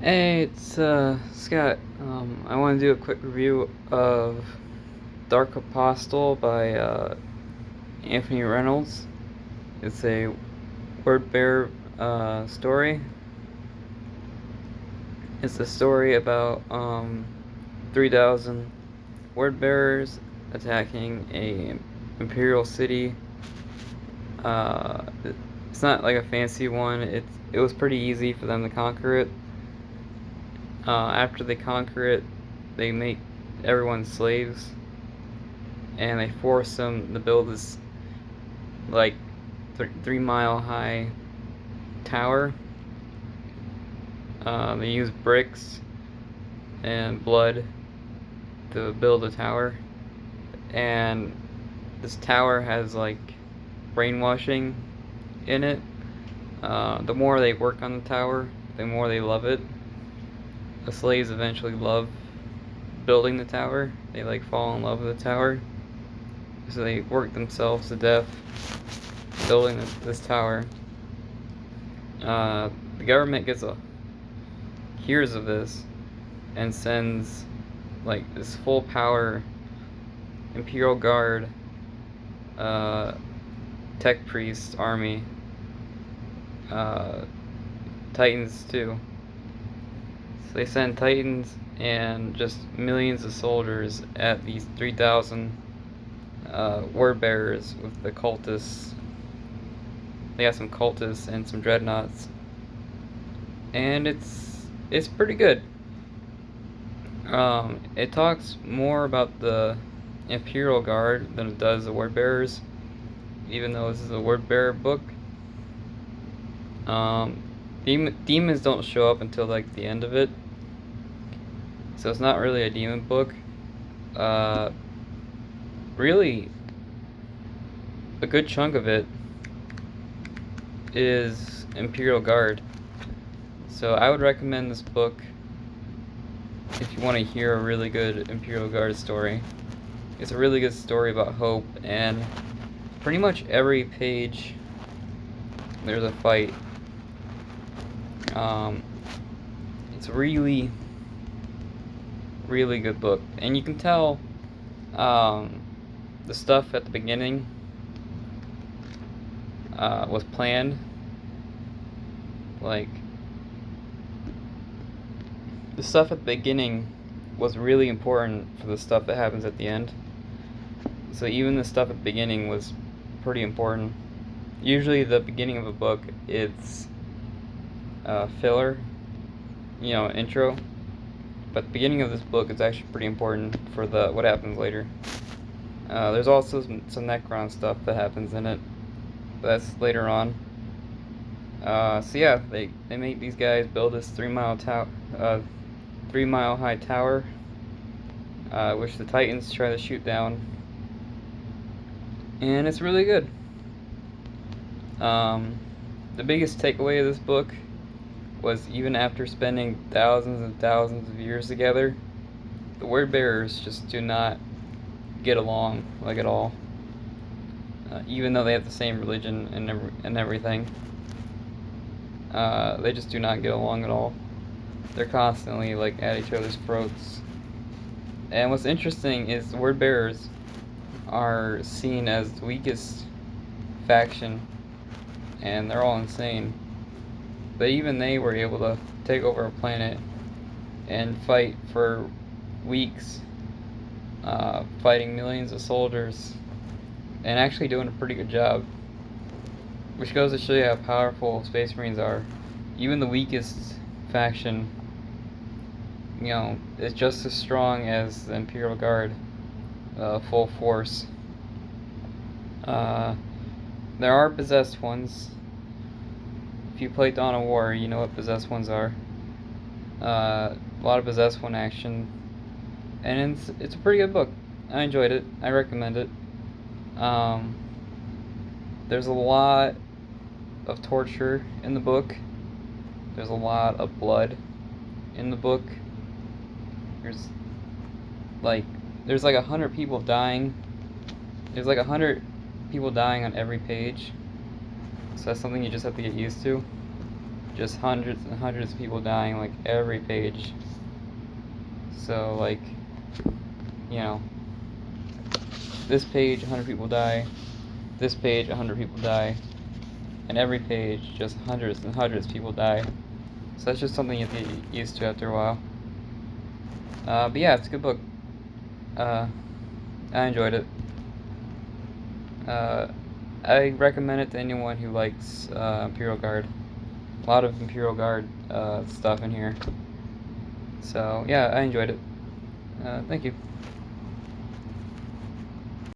Hey, it's Scott. I want to do a quick review of Dark Apostle by Anthony Reynolds. It's a word bear story. It's a story about 3,000 word bearers attacking a imperial city. It's not like a fancy one. It was pretty easy for them to conquer it. After they conquer it, they make everyone slaves, and they force them to build this like 3 mile high tower. They use bricks and blood to build a tower, and this tower has like brainwashing in it. The more they work on the tower, the more they love it. The slaves eventually love building the tower. They like fall in love with the tower, so they work themselves to death building this tower. The government hears of this and sends like this full power Imperial Guard tech priest army, Titans too. So they send Titans and just millions of soldiers at these 3,000 word bearers with the cultists. They have some cultists and some dreadnoughts, and it's pretty good. It talks more about the Imperial Guard than it does the word bearers, even though this is a word bearer book. Demons don't show up until like the end of it, so it's not really a demon book. Really, a good chunk of it is Imperial Guard. So I would recommend this book if you want to hear a really good Imperial Guard story. It's a really good story about hope, and pretty much every page there's a fight. It's a really, really good book, and you can tell the stuff at the beginning was planned. Like, the stuff at the beginning was really important for the stuff that happens at the end. So even the stuff at the beginning was pretty important. Usually the beginning of a book, it's filler, intro. But the beginning of this book is actually pretty important for what happens later. There's also some Necron stuff that happens in it, but that's later on. So yeah, they make these guys build this 3 mile high tower, which the Titans try to shoot down, and it's really good. The biggest takeaway of this book was, even after spending thousands and thousands of years together, the word bearers just do not get along like at all. Even though they have the same religion and everything, they just do not get along at all. They're constantly like at each other's throats. And what's interesting is the word bearers are seen as the weakest faction, and they're all insane. But even they were able to take over a planet and fight for weeks, fighting millions of soldiers, and actually doing a pretty good job. Which goes to show you how powerful Space Marines are. Even the weakest faction, is just as strong as the Imperial Guard, full force. There are possessed ones. If you play Dawn of War, you know what possessed ones are. A lot of possessed one action, and it's a pretty good book. I enjoyed it. I recommend it. There's a lot of torture in the book. There's a lot of blood in the book. There's like 100 people dying. There's like 100 people dying on every page. So that's something you just have to get used to. just hundreds and hundreds of people dying, like, every page. So, like, you know, this page, 100 people die, this page, 100 people die, and every page, just hundreds and hundreds of people die. So that's just something you have to get used to after a while. But yeah, it's a good book. I enjoyed it. I recommend it to anyone who likes Imperial Guard. A lot of Imperial Guard stuff in here. So yeah, I enjoyed it. Thank you.